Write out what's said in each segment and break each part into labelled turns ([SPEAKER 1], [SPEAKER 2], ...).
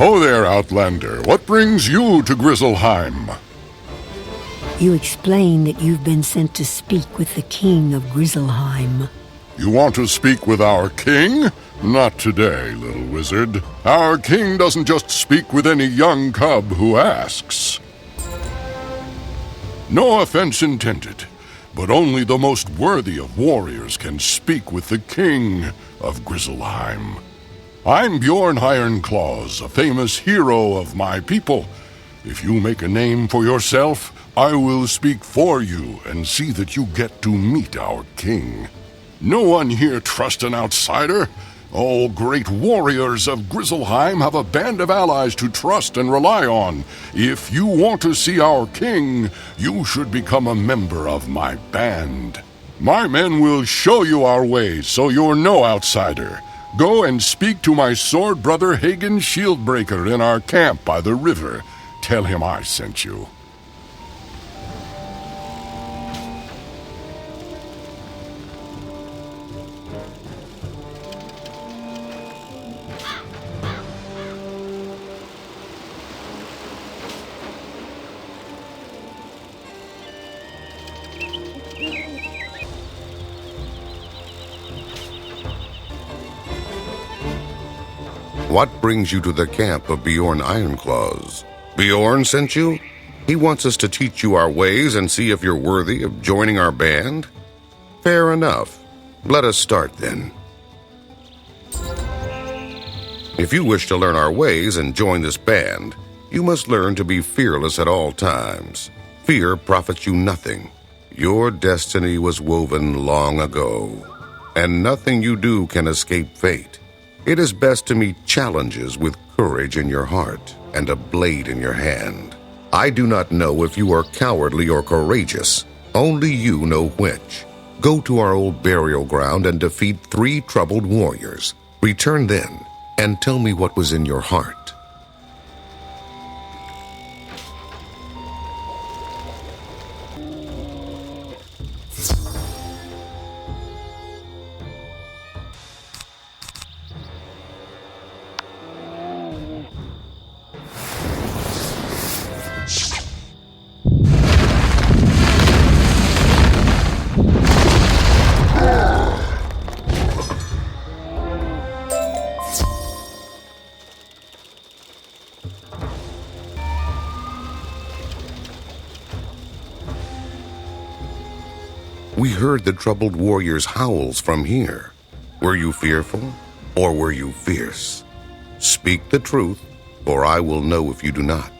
[SPEAKER 1] Ho there, Outlander. What brings you to Grizzleheim?
[SPEAKER 2] You explain that you've been sent to speak with the king of Grizzleheim.
[SPEAKER 1] You want to speak with our king? Not today, little wizard. Our king doesn't just speak with any young cub who asks. No offense intended, but only the most worthy of warriors can speak with the king of Grizzleheim. I'm Bjorn Ironclaws, a famous hero of my people. If you make a name for yourself, I will speak for you and see that you get to meet our king. No one here trusts an outsider. All great warriors of Grizzleheim have a band of allies to trust and rely on. If you want to see our king, you should become a member of my band. My men will show you our ways, so you're no outsider. Go and speak to my sword brother Hagen Shieldbreaker in our camp by the river. Tell him I sent you.
[SPEAKER 3] What brings you to the camp of Bjorn Ironclaws? Bjorn sent you? He wants us to teach you our ways and see if you're worthy of joining our band? Fair enough. Let us start then. If you wish to learn our ways and join this band, you must learn to be fearless at all times. Fear profits you nothing. Your destiny was woven long ago, and nothing you do can escape fate. It is best to meet challenges with courage in your heart and a blade in your hand. I do not know if you are cowardly or courageous. Only you know which. Go to our old burial ground and defeat 3 troubled warriors. Return then and tell me what was in your heart. We heard the troubled warriors' howls from here. Were you fearful, or were you fierce? Speak the truth, for I will know if you do not.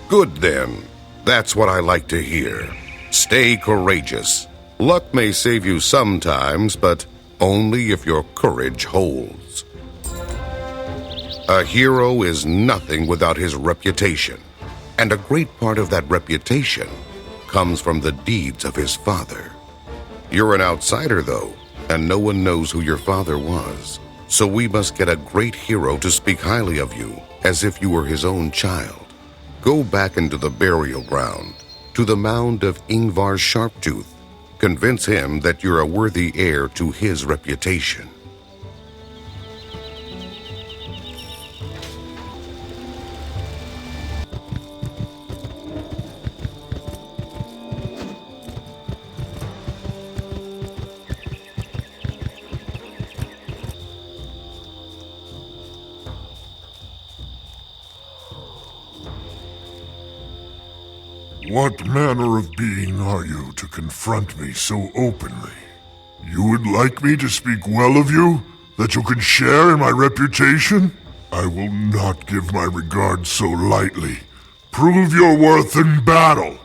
[SPEAKER 3] Good then. That's what I like to hear. Stay courageous. Luck may save you sometimes, but only if your courage holds. A hero is nothing without his reputation, and a great part of that reputation comes from the deeds of his father. You're an outsider, though, and no one knows who your father was. So we must get a great hero to speak highly of you, as if you were his own child. Go back into the burial ground, to the mound of Ingvar Sharptooth. Convince him that you're a worthy heir to his reputation.
[SPEAKER 4] What manner of being are you to confront me so openly? You would like me to speak well of you, that you can share in my reputation? I will not give my regard so lightly. Prove your worth in battle.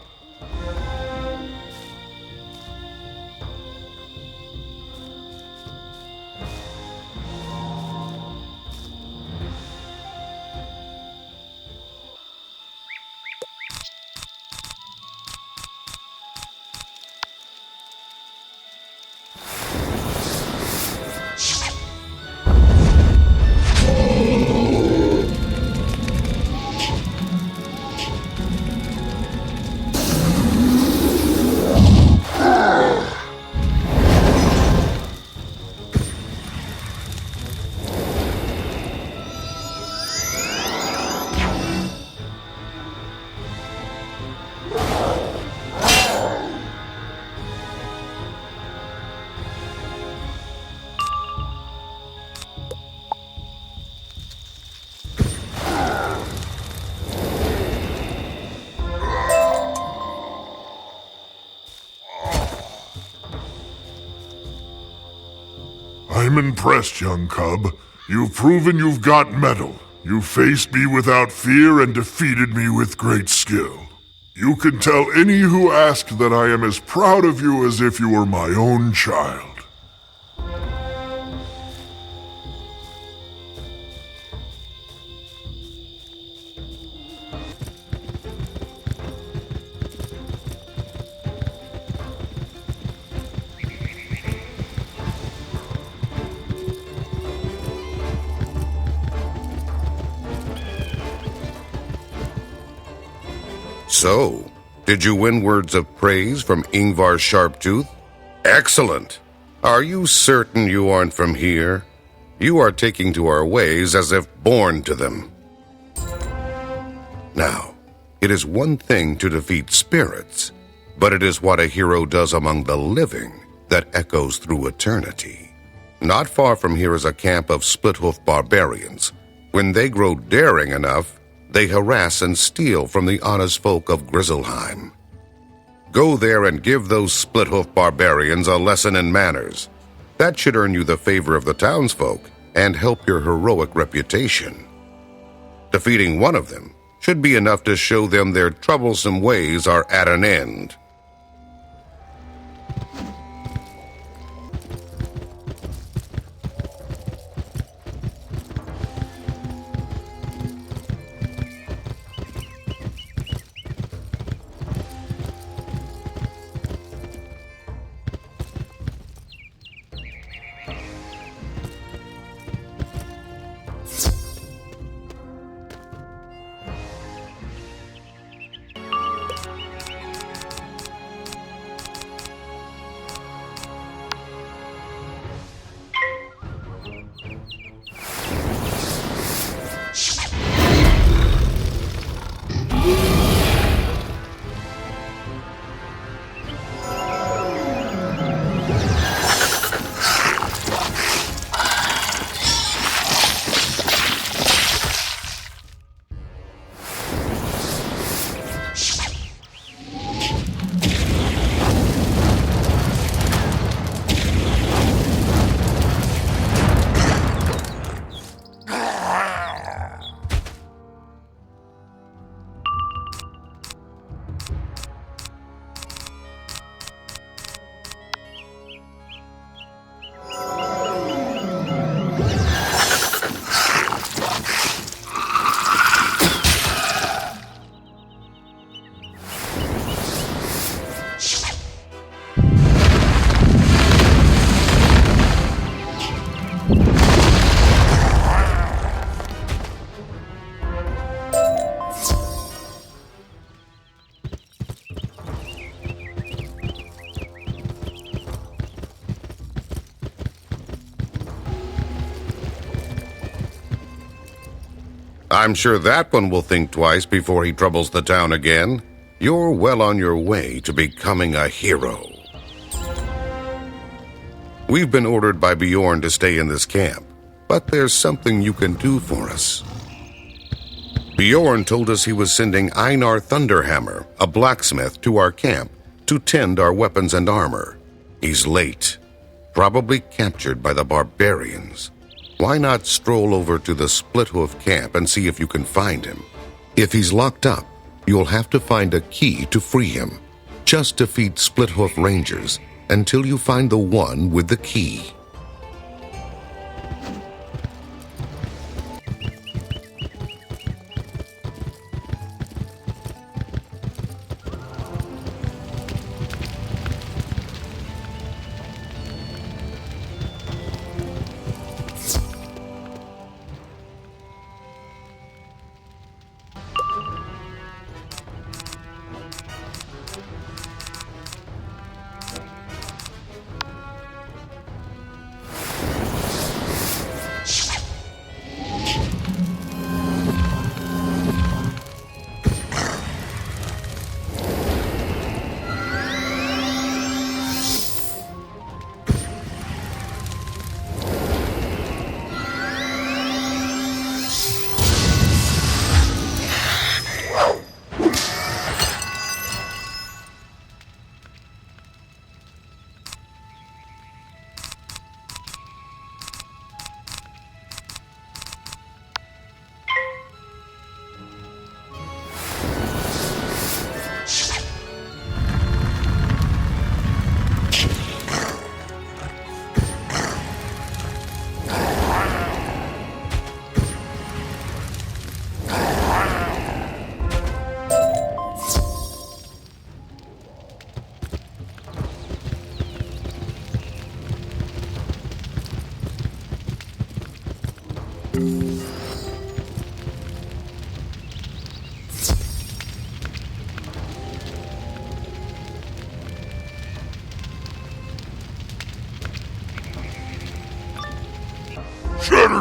[SPEAKER 4] I'm impressed, young cub. You've proven you've got mettle. You faced me without fear and defeated me with great skill. You can tell any who ask that I am as proud of you as if you were my own child.
[SPEAKER 3] So, did you win words of praise from Ingvar Sharptooth? Excellent! Are you certain you aren't from here? You are taking to our ways as if born to them. Now, it is one thing to defeat spirits, but it is what a hero does among the living that echoes through eternity. Not far from here is a camp of split-hoof barbarians. When they grow daring enough, they harass and steal from the honest folk of Grizzleheim. Go there and give those split-hoof barbarians a lesson in manners. That should earn you the favor of the townsfolk and help your heroic reputation. Defeating one of them should be enough to show them their troublesome ways are at an end. I'm sure that one will think twice before he troubles the town again. You're well on your way to becoming a hero. We've been ordered by Bjorn to stay in this camp, but there's something you can do for us. Bjorn told us he was sending Einar Thunderhammer, a blacksmith, to our camp to tend our weapons and armor. He's late, probably captured by the barbarians. Why not stroll over to the Split-Hoof camp and see if you can find him? If he's locked up, you'll have to find a key to free him. Just defeat Split-Hoof Rangers until you find the one with the key.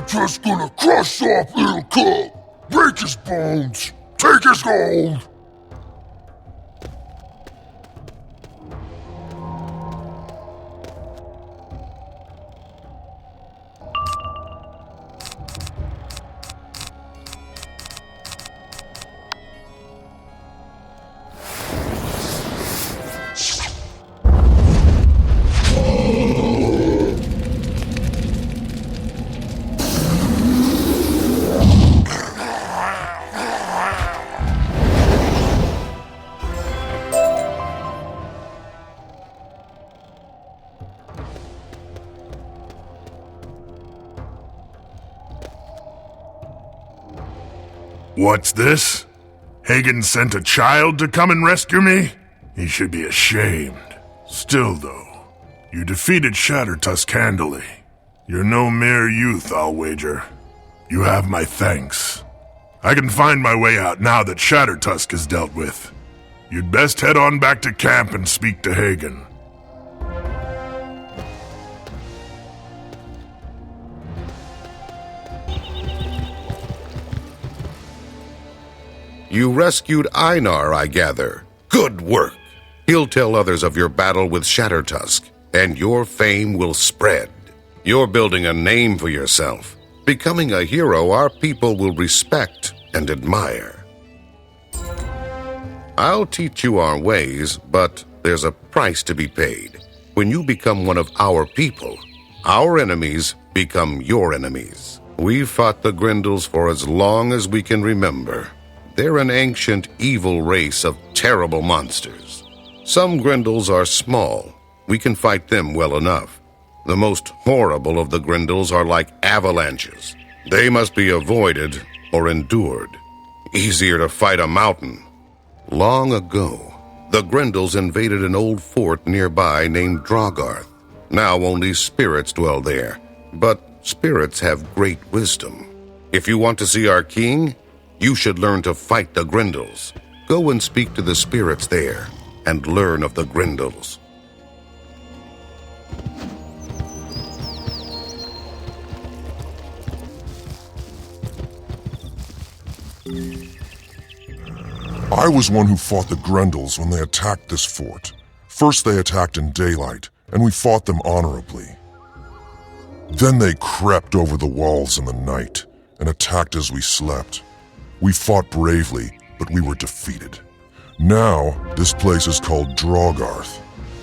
[SPEAKER 4] just gonna crush soft little cub, break his bones, take his gold.
[SPEAKER 5] What's this? Hagen sent a child to come and rescue me? He should be ashamed. Still, though, you defeated Shattertusk handily. You're no mere youth, I'll wager. You have my thanks. I can find my way out now that Shattertusk is dealt with. You'd best head on back to camp and speak to Hagen.
[SPEAKER 3] You rescued Einar, I gather. Good work! He'll tell others of your battle with Shattertusk, and your fame will spread. You're building a name for yourself, becoming a hero our people will respect and admire. I'll teach you our ways, but there's a price to be paid. When you become one of our people, our enemies become your enemies. We've fought the Grendels for as long as we can remember. They're an ancient, evil race of terrible monsters. Some Grendels are small. We can fight them well enough. The most horrible of the Grendels are like avalanches. They must be avoided or endured. Easier to fight a mountain. Long ago, the Grendels invaded an old fort nearby named Drogarth. Now only spirits dwell there, but spirits have great wisdom. If you want to see our king, you should learn to fight the Grendels. Go and speak to the spirits there and learn of the Grendels.
[SPEAKER 4] I was one who fought the Grendels when they attacked this fort. First they attacked in daylight, and we fought them honorably. Then they crept over the walls in the night and attacked as we slept. We fought bravely, but we were defeated. Now, this place is called Drogarth,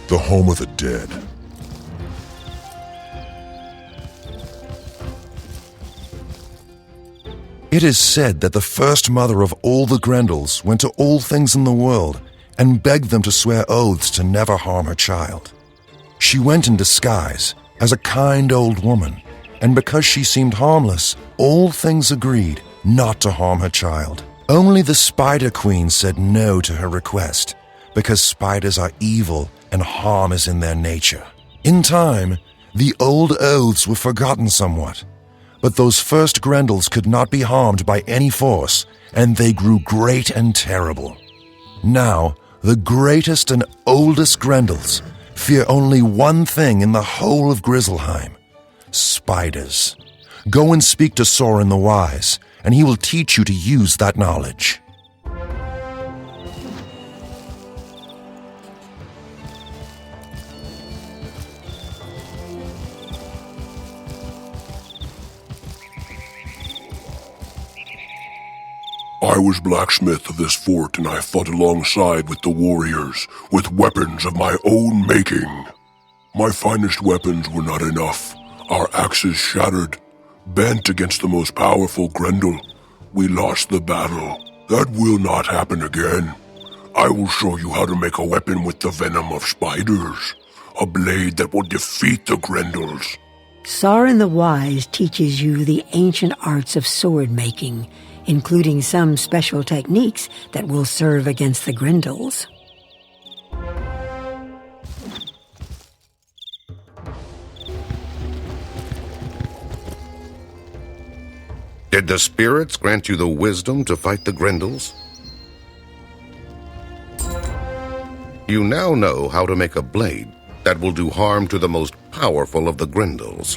[SPEAKER 4] the home of the dead.
[SPEAKER 6] It is said that the first mother of all the Grendels went to all things in the world and begged them to swear oaths to never harm her child. She went in disguise as a kind old woman, and because she seemed harmless, all things agreed not to harm her child. Only the Spider Queen said no to her request, because spiders are evil and harm is in their nature. In time, the old oaths were forgotten somewhat, but those first Grendels could not be harmed by any force, and they grew great and terrible. Now, the greatest and oldest Grendels fear only one thing in the whole of Grizzleheim: spiders. Go and speak to Soren the Wise, and he will teach you to use that knowledge.
[SPEAKER 1] I was blacksmith of this fort, and I fought alongside with the warriors with weapons of my own making. My finest weapons were not enough. Our axes shattered. Bent against the most powerful Grendel, we lost the battle. That will not happen again. I will show you how to make a weapon with the venom of spiders. A blade that will defeat the Grendels.
[SPEAKER 2] Soren the Wise teaches you the ancient arts of sword making, including some special techniques that will serve against the Grendels.
[SPEAKER 3] Did the spirits grant you the wisdom to fight the Grendels? You now know how to make a blade that will do harm to the most powerful of the Grendels.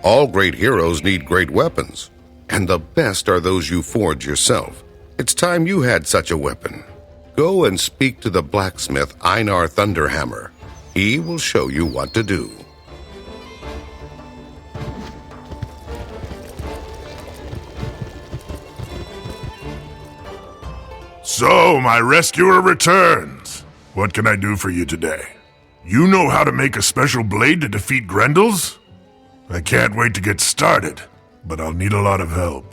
[SPEAKER 3] All great heroes need great weapons, and the best are those you forge yourself. It's time you had such a weapon. Go and speak to the blacksmith Einar Thunderhammer. He will show you what to do.
[SPEAKER 5] So, my rescuer returns. What can I do for you today? You know how to make a special blade to defeat Grendels? I can't wait to get started, but I'll need a lot of help.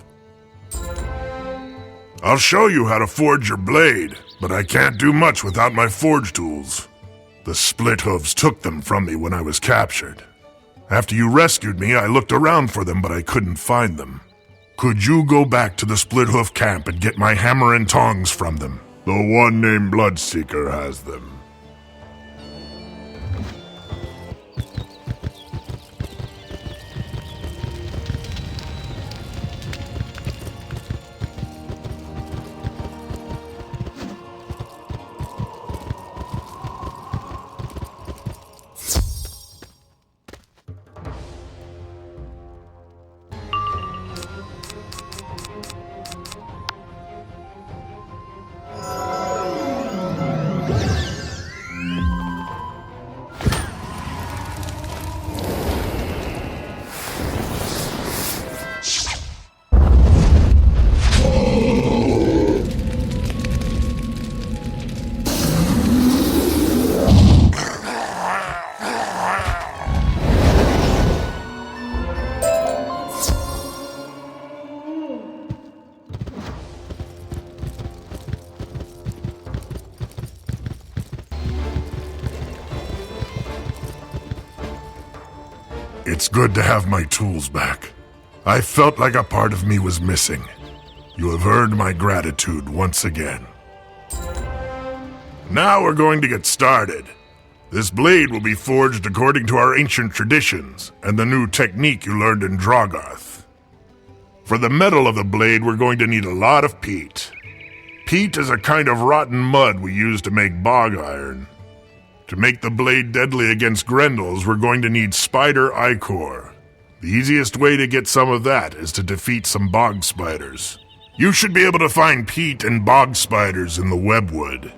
[SPEAKER 5] I'll show you how to forge your blade, but I can't do much without my forge tools. The split hooves took them from me when I was captured. After you rescued me, I looked around for them, but I couldn't find them. Could you go back to the split hoof camp and get my hammer and tongs from them? The one named Bloodseeker has them. It's good to have my tools back. I felt like a part of me was missing. You have earned my gratitude once again. Now we're going to get started. This blade will be forged according to our ancient traditions and the new technique you learned in Drogarth. For the metal of the blade, we're going to need a lot of peat. Peat is a kind of rotten mud we use to make bog iron. To make the blade deadly against Grendels, we're going to need spider ichor. The easiest way to get some of that is to defeat some bog spiders. You should be able to find peat and bog spiders in the webwood.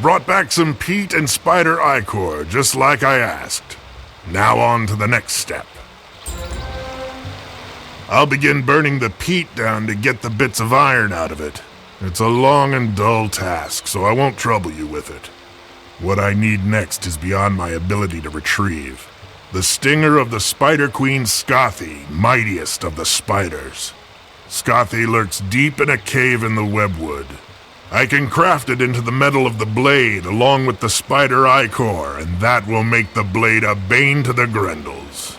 [SPEAKER 5] Brought back some peat and spider ichor, just like I asked. Now on to the next step. I'll begin burning the peat down to get the bits of iron out of it. It's a long and dull task, so I won't trouble you with it. What I need next is beyond my ability to retrieve. The stinger of the Spider Queen Scothy, mightiest of the spiders. Scothy lurks deep in a cave in the webwood. I can craft it into the metal of the blade along with the spider ichor, and that will make the blade a bane to the Grendels.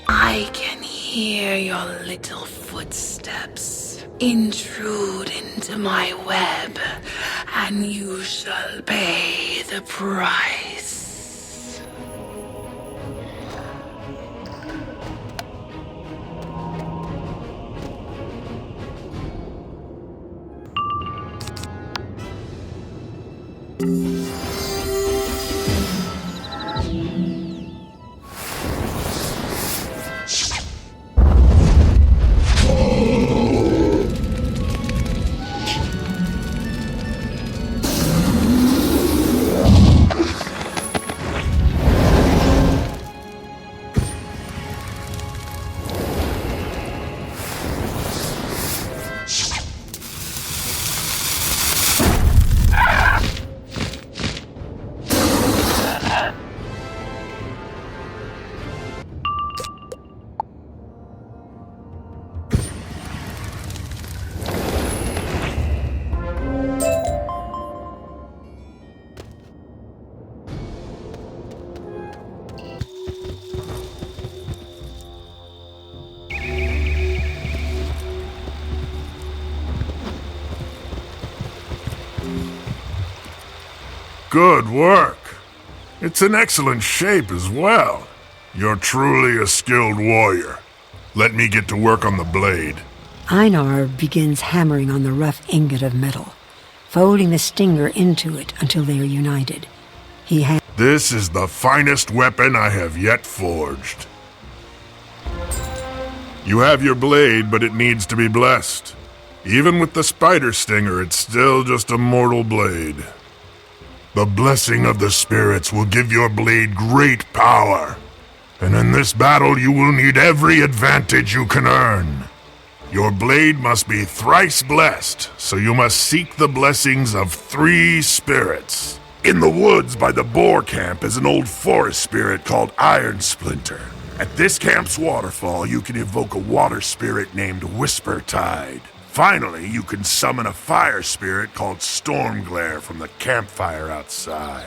[SPEAKER 2] I
[SPEAKER 7] I can hear your little footsteps intrude into my web, and you shall pay the price.
[SPEAKER 5] Good work. It's in excellent shape as well. You're truly a skilled warrior. Let me get to work on the blade.
[SPEAKER 2] Einar begins hammering on the rough ingot of metal, folding the stinger into it until they are united.
[SPEAKER 5] This is the finest weapon I have yet forged. You have your blade, but it needs to be blessed. Even with the spider stinger, it's still just a mortal blade. The blessing of the spirits will give your blade great power. And in this battle, you will need every advantage you can earn. Your blade must be thrice blessed, so you must seek the blessings of 3 spirits. In the woods by the boar camp is an old forest spirit called Iron Splinter. At this camp's waterfall, you can evoke a water spirit named Whisper Tide. Finally, you can summon a fire spirit called Stormglare from the campfire outside.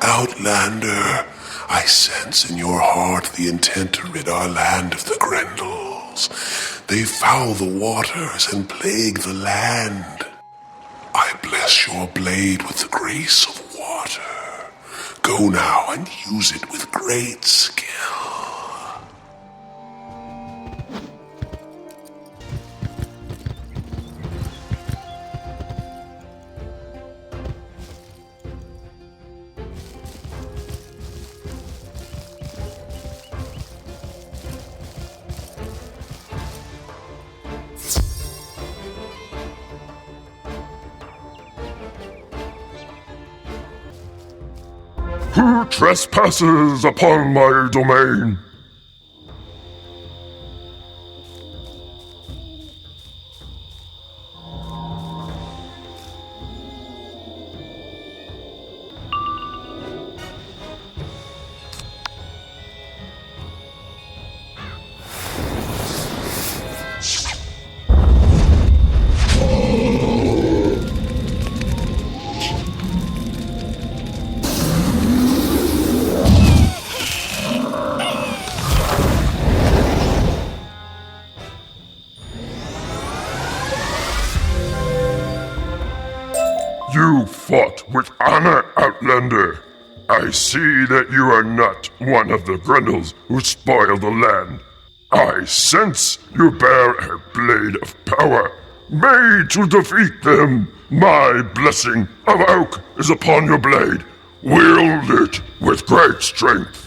[SPEAKER 8] Outlander, I sense in your heart the intent to rid our land of the Grendels. They foul the waters and plague the land. I bless your blade with the grace of water. Go now and use it with great skill.
[SPEAKER 4] Who trespasses upon my domain? You fought with honor, Outlander. I see that you are not one of the Grendels who spoil the land. I sense you bear a blade of power, made to defeat them. My blessing of oak is upon your blade. Wield it with great strength.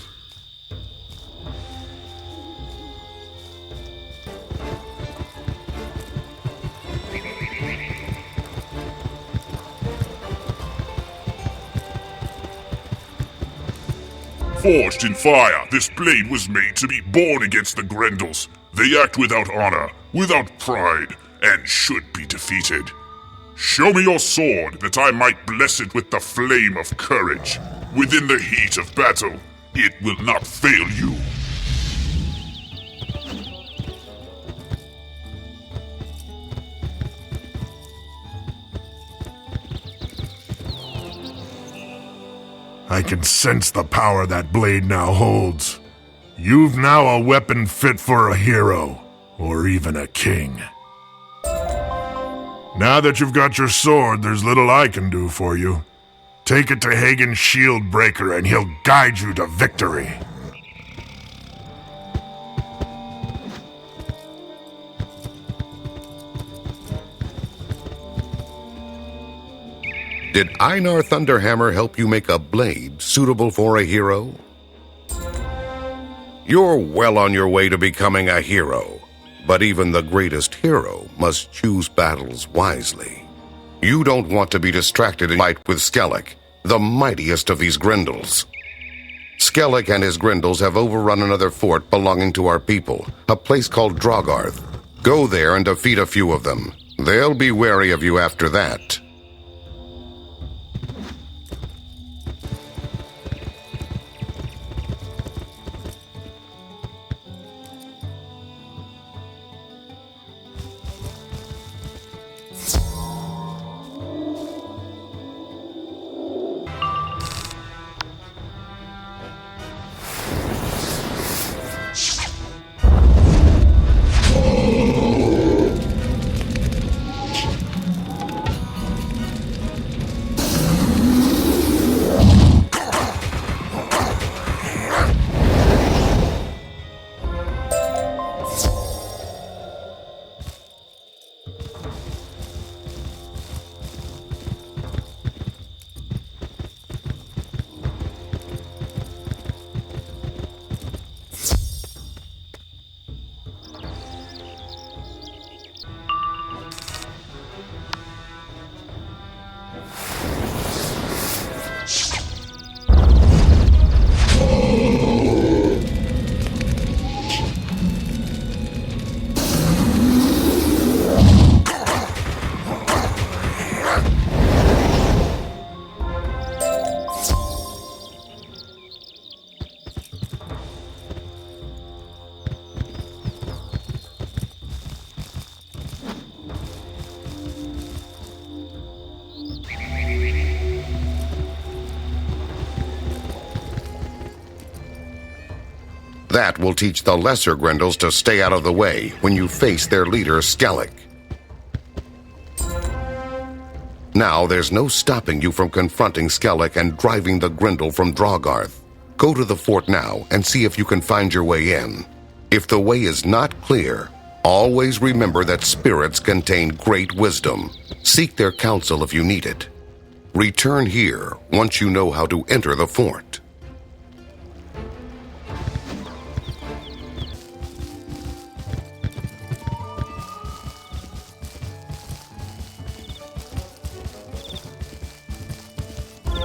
[SPEAKER 9] Forged in fire, this blade was made to be born against the Grendels. They act without honor, without pride, and should be defeated. Show me your sword, that I might bless it with the flame of courage. Within the heat of battle, It will not fail you.
[SPEAKER 5] I can sense the power that blade now holds. You've now a weapon fit for a hero, or even a king. Now that you've got your sword, there's little I can do for you. Take it to Hagen's shield breaker and he'll guide you to victory.
[SPEAKER 3] Did Einar Thunderhammer help you make a blade suitable for a hero? You're well on your way to becoming a hero, but even the greatest hero must choose battles wisely. You don't want to be distracted in fight with Skellig, the mightiest of these Grendels. Skellig and his Grendels have overrun another fort belonging to our people, a place called Drogarth. Go there and defeat a few of them. They'll be wary of you after that. That will teach the lesser Grendels to stay out of the way when you face their leader, Skellig. Now there's no stopping you from confronting Skellig and driving the Grendel from Drogarth. Go to the fort now and see if you can find your way in. If the way is not clear, always remember that spirits contain great wisdom. Seek their counsel if you need it. Return here once you know how to enter the fort.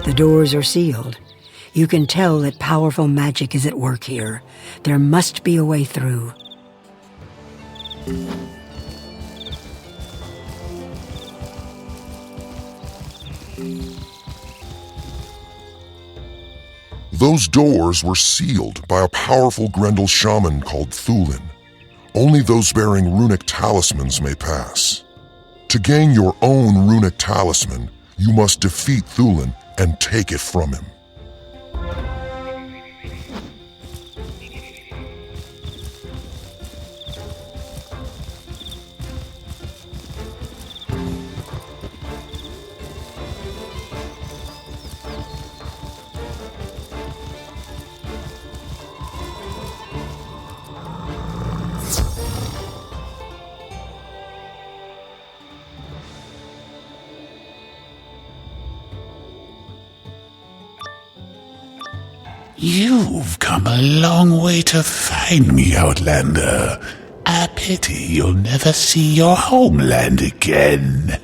[SPEAKER 2] The doors are sealed. You can tell that powerful magic is at work here. There must be a way through.
[SPEAKER 4] Those doors were sealed by a powerful Grendel shaman called Thulin. Only those bearing runic talismans may pass. To gain your own runic talisman, you must defeat Thulin and take it from him.
[SPEAKER 9] You've come a long way to find me, Outlander. A pity you'll never see your homeland again.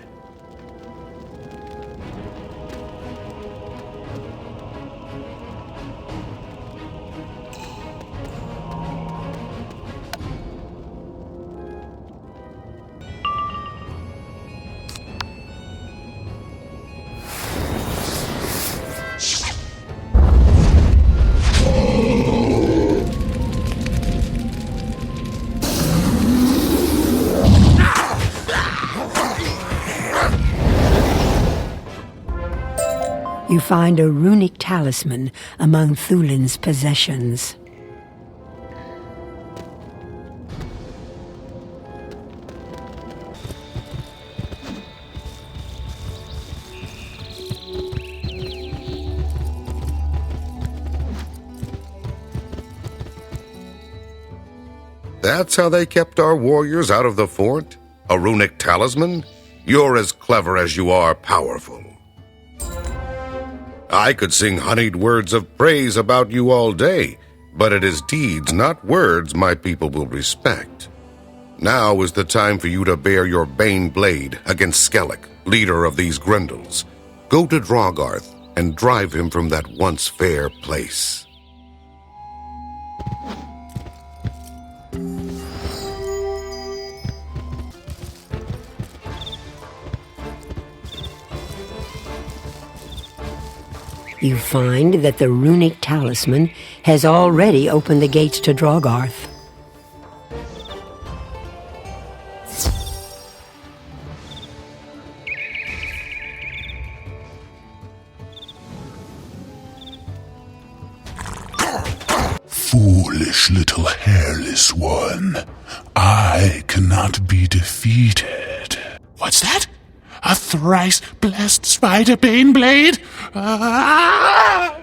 [SPEAKER 2] you find a runic talisman among Thulin's possessions.
[SPEAKER 3] That's how they kept our warriors out of the fort? A runic talisman? You're as clever as you are powerful. I could sing honeyed words of praise about you all day, but it is deeds, not words, my people will respect. Now is the time for you to bear your bane blade against Skellig, leader of these Grendels. Go to Drogarth and drive him from that once fair place.
[SPEAKER 2] You find that the runic talisman has already opened the gates to Drogarth.
[SPEAKER 4] Foolish little hairless one. I cannot be defeated.
[SPEAKER 10] What's that? A thrice-blessed spider bane blade? Ah!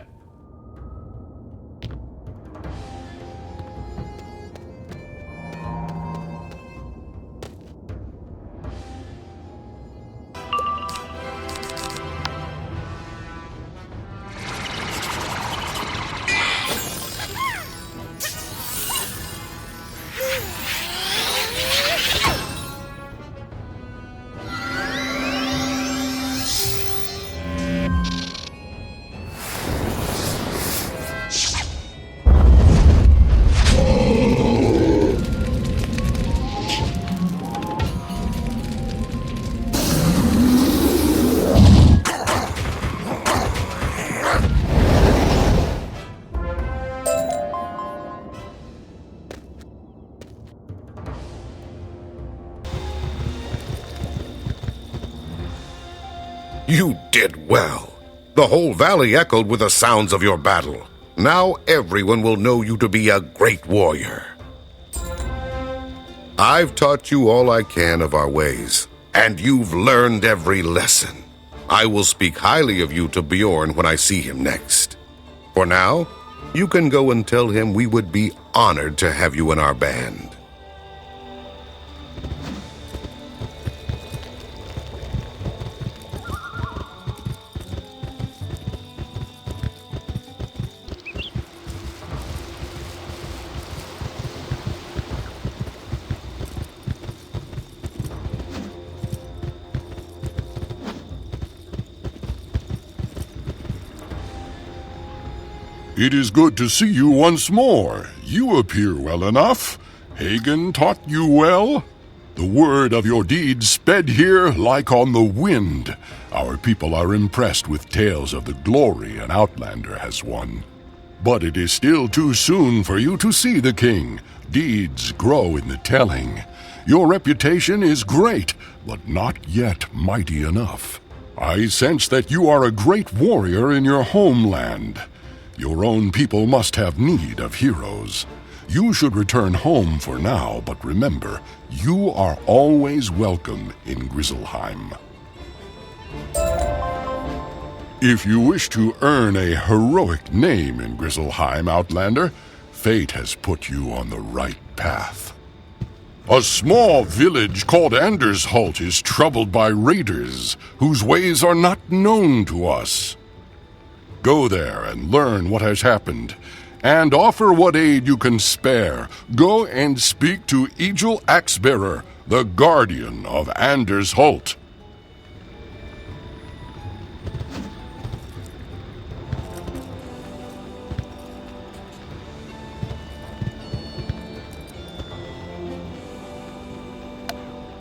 [SPEAKER 3] You did well. The whole valley echoed with the sounds of your battle. Now everyone will know you to be a great warrior. I've taught you all I can of our ways, and you've learned every lesson. I will speak highly of you to Bjorn when I see him next. For now, you can go and tell him we would be honored to have you in our band.
[SPEAKER 1] It is good to see you once more. You appear well enough. Hagen taught you well. The word of your deeds sped here like on the wind. Our people are impressed with tales of the glory an Outlander has won. But it is still too soon for you to see the king. Deeds grow in the telling. Your reputation is great, but not yet mighty enough. I sense that you are a great warrior in your homeland. Your own people must have need of heroes. You should return home for now, but remember, you are always welcome in Grizzleheim. If you wish to earn a heroic name in Grizzleheim, Outlander, fate has put you on the right path. A small village called Andersholt is troubled by raiders whose ways are not known to us. Go there and learn what has happened, and offer what aid you can spare. Go and speak to Egil Axebearer, the guardian of Andersholt.